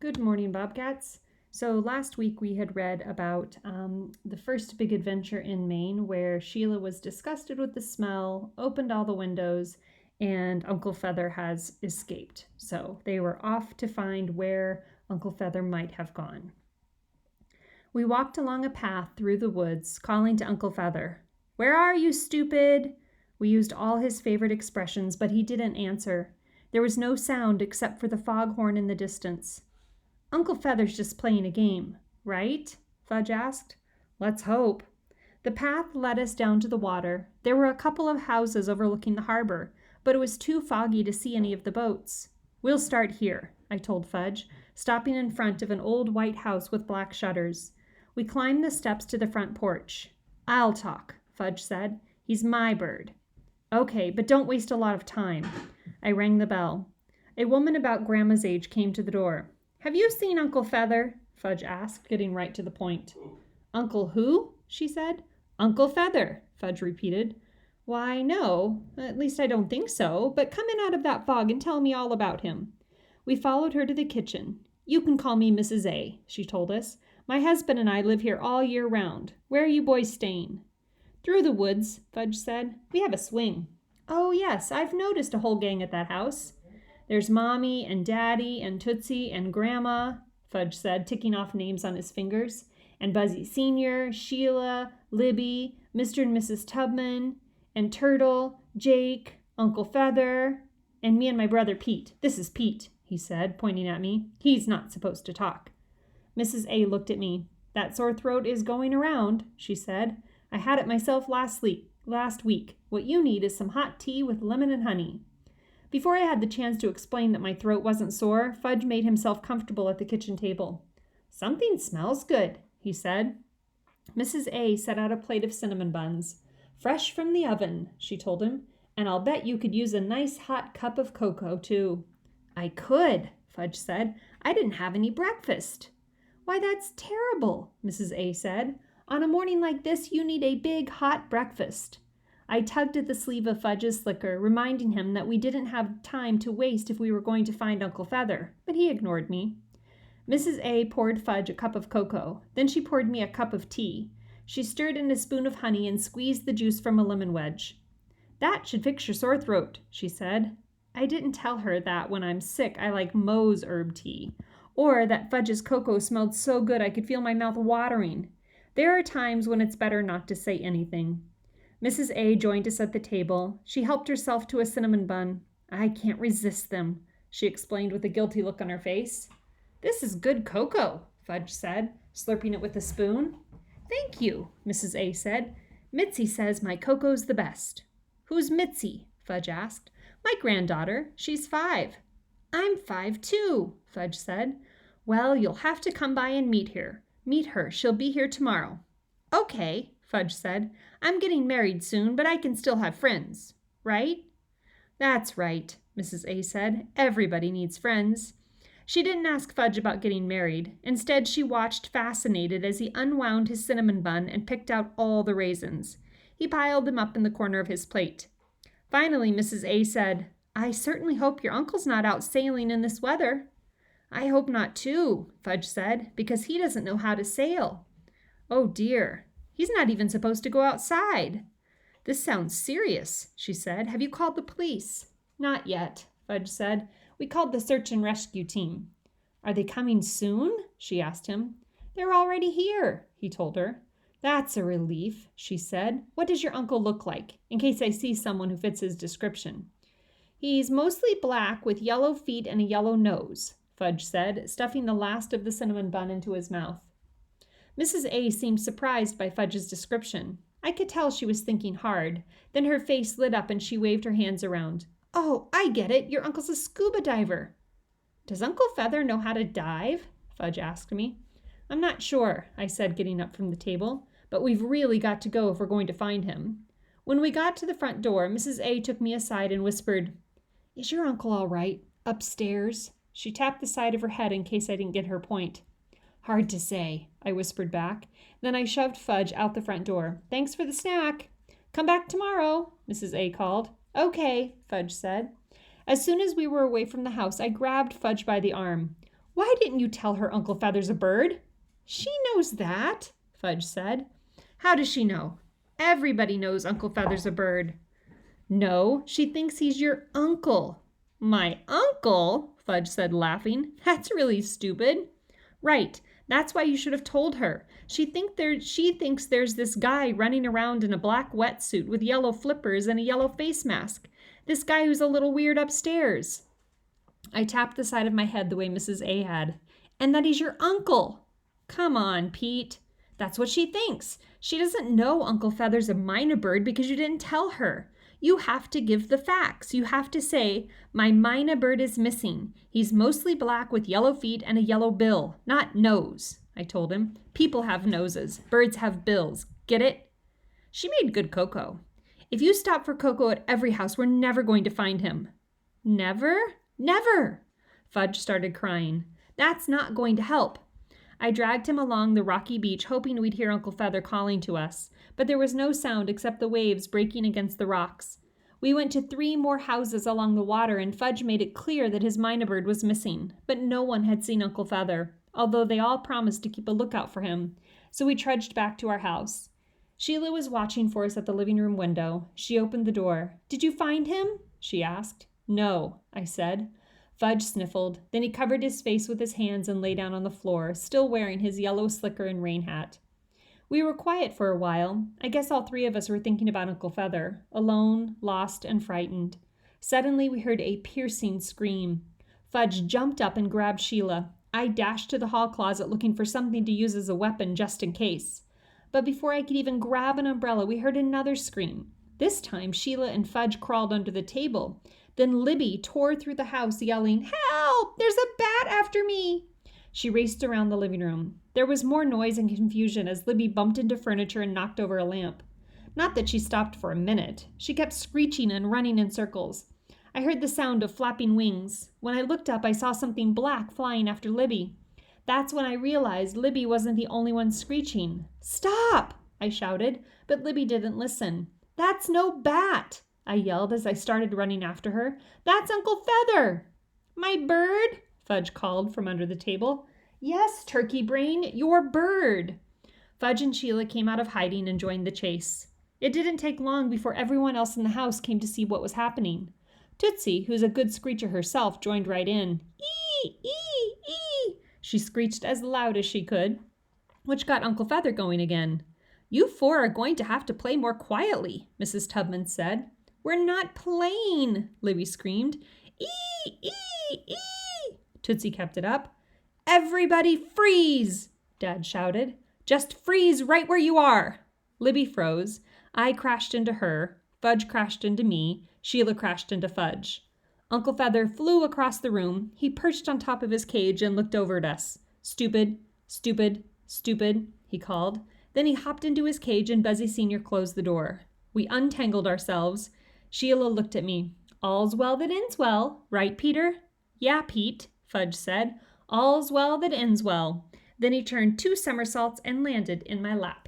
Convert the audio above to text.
Good morning, Bobcats. So last week we had read about the first big adventure in Maine where Sheila was disgusted with the smell, opened all the windows, and Uncle Feather has escaped. So they were off to find where Uncle Feather might have gone. We walked along a path through the woods, calling to Uncle Feather. "Where are you, stupid?" We used all his favorite expressions, but he didn't answer. There was no sound except for the foghorn in the distance. "Uncle Feather's just playing a game, right?" Fudge asked. "Let's hope." The path led us down to the water. There were a couple of houses overlooking the harbor, but it was too foggy to see any of the boats. "We'll start here," I told Fudge, stopping in front of an old white house with black shutters. We climbed the steps to the front porch. "I'll talk," Fudge said. "He's my bird." "Okay, but don't waste a lot of time." I rang the bell. A woman about Grandma's age came to the door. "Have you seen Uncle Feather?" Fudge asked, getting right to the point. "Uncle who?" she said. "Uncle Feather," Fudge repeated. "Why, no, at least I don't think so, but come in out of that fog and tell me all about him." We followed her to the kitchen. "You can call me Mrs. A," she told us. "My husband and I live here all year round. Where are you boys staying?" "Through the woods," Fudge said. "We have a swing." "Oh, yes, I've noticed a whole gang at that house." "There's Mommy and Daddy and Tootsie and Grandma," Fudge said, ticking off names on his fingers, "and Buzzy Sr., Sheila, Libby, Mr. and Mrs. Tubman, and Turtle, Jake, Uncle Feather, and me and my brother Pete. This is Pete," he said, pointing at me. "He's not supposed to talk." Mrs. A looked at me. "That sore throat is going around," she said. "I had it myself last week. What you need is some hot tea with lemon and honey." Before I had the chance to explain that my throat wasn't sore, Fudge made himself comfortable at the kitchen table. "Something smells good," he said. Mrs. A set out a plate of cinnamon buns. "Fresh from the oven," she told him, "and I'll bet you could use a nice hot cup of cocoa, too." "I could," Fudge said. "I didn't have any breakfast." "Why, that's terrible," Mrs. A said. "On a morning like this, you need a big, hot breakfast." I tugged at the sleeve of Fudge's slicker, reminding him that we didn't have time to waste if we were going to find Uncle Feather, but he ignored me. Mrs. A poured Fudge a cup of cocoa. Then she poured me a cup of tea. She stirred in a spoon of honey and squeezed the juice from a lemon wedge. "That should fix your sore throat," she said. I didn't tell her that when I'm sick I like Moe's herb tea, or that Fudge's cocoa smelled so good I could feel my mouth watering. There are times when it's better not to say anything. Mrs. A joined us at the table. She helped herself to a cinnamon bun. "I can't resist them," she explained with a guilty look on her face. "This is good cocoa," Fudge said, slurping it with a spoon. "Thank you," Mrs. A said. "Mitzi says my cocoa's the best." "Who's Mitzi?" Fudge asked. "My granddaughter. She's 5. "I'm 5 too," Fudge said. "Well, you'll have to come by and meet her. She'll be here tomorrow." "Okay," Fudge said. "I'm getting married soon, but I can still have friends. Right?" "That's right," Mrs. A said. "Everybody needs friends." She didn't ask Fudge about getting married. Instead, she watched fascinated as he unwound his cinnamon bun and picked out all the raisins. He piled them up in the corner of his plate. Finally, Mrs. A said, "I certainly hope your uncle's not out sailing in this weather." "I hope not too," Fudge said, "because he doesn't know how to sail." "Oh dear. He's not even supposed to go outside." "This sounds serious," she said. "Have you called the police?" "Not yet," Fudge said. "We called the search and rescue team." "Are they coming soon?" she asked him. "They're already here," he told her. "That's a relief," she said. "What does your uncle look like, in case I see someone who fits his description?" "He's mostly black with yellow feet and a yellow nose," Fudge said, stuffing the last of the cinnamon bun into his mouth. Mrs. A seemed surprised by Fudge's description. I could tell she was thinking hard. Then her face lit up and she waved her hands around. "Oh, I get it. Your uncle's a scuba diver." "Does Uncle Feather know how to dive?" Fudge asked me. "I'm not sure," I said, getting up from the table, "but we've really got to go if we're going to find him." When we got to the front door, Mrs. A took me aside and whispered, "Is your uncle all right? Upstairs?" She tapped the side of her head in case I didn't get her point. "Hard to say," I whispered back. Then I shoved Fudge out the front door. "Thanks for the snack." "Come back tomorrow," Mrs. A called. "Okay," Fudge said. As soon as we were away from the house, I grabbed Fudge by the arm. Why didn't you tell her Uncle Feather's a bird? She knows that, Fudge said. How does she know? Everybody knows Uncle Feather's a bird. No, she thinks he's your uncle. My uncle? Fudge said, laughing. That's really stupid. Right. That's why you should have told her. She thinks there's this guy running around in a black wetsuit with yellow flippers and a yellow face mask. This guy who's a little weird upstairs. I tapped the side of my head the way Mrs. A had. And that he's your uncle. Come on, Pete. That's what she thinks. She doesn't know Uncle Feather's a mynah bird because you didn't tell her. You have to give the facts. You have to say, my mynah bird is missing. He's mostly black with yellow feet and a yellow bill, not nose, I told him. People have noses. Birds have bills. Get it? She made good cocoa. If you stop for cocoa at every house, we're never going to find him. Never? Never! Fudge started crying. That's not going to help. I dragged him along the rocky beach, hoping we'd hear Uncle Feather calling to us, but there was no sound except the waves breaking against the rocks. We went to 3 more houses along the water, and Fudge made it clear that his mynah bird was missing, but no one had seen Uncle Feather, although they all promised to keep a lookout for him, so we trudged back to our house. Sheila was watching for us at the living room window. She opened the door. Did you find him? She asked. No, I said. Fudge sniffled. Then he covered his face with his hands and lay down on the floor, still wearing his yellow slicker and rain hat. We were quiet for a while. I guess all 3 of us were thinking about Uncle Feather, alone, lost, and frightened. Suddenly we heard a piercing scream. Fudge jumped up and grabbed Sheila. I dashed to the hall closet looking for something to use as a weapon just in case. But before I could even grab an umbrella, we heard another scream. This time Sheila and Fudge crawled under the table. Then Libby tore through the house yelling, "Help! There's a bat after me!" She raced around the living room. There was more noise and confusion as Libby bumped into furniture and knocked over a lamp. Not that she stopped for a minute. She kept screeching and running in circles. I heard the sound of flapping wings. When I looked up, I saw something black flying after Libby. That's when I realized Libby wasn't the only one screeching. "Stop!" I shouted, but Libby didn't listen. "That's no bat!" I yelled as I started running after her. "That's Uncle Feather!" "My bird?" Fudge called from under the table. "Yes, Turkey Brain, your bird." Fudge and Sheila came out of hiding and joined the chase. It didn't take long before everyone else in the house came to see what was happening. Tootsie, who's a good screecher herself, joined right in. "Ee, ee, ee!" She screeched as loud as she could, which got Uncle Feather going again. "You 4 are going to have to play more quietly," Mrs. Tubman said. "We're not playing," Libby screamed. "Ee, ee, ee!" Tootsie kept it up. "Everybody freeze!" Dad shouted. "Just freeze right where you are!" Libby froze. I crashed into her. Fudge crashed into me. Sheila crashed into Fudge. Uncle Feather flew across the room. He perched on top of his cage and looked over at us. "Stupid, stupid, stupid," he called. Then he hopped into his cage and Buzzy Sr. closed the door. We untangled ourselves. Sheila looked at me. "All's well that ends well, right, Peter?" "Yeah, Pete," Fudge said. "All's well that ends well." Then he turned 2 somersaults and landed in my lap.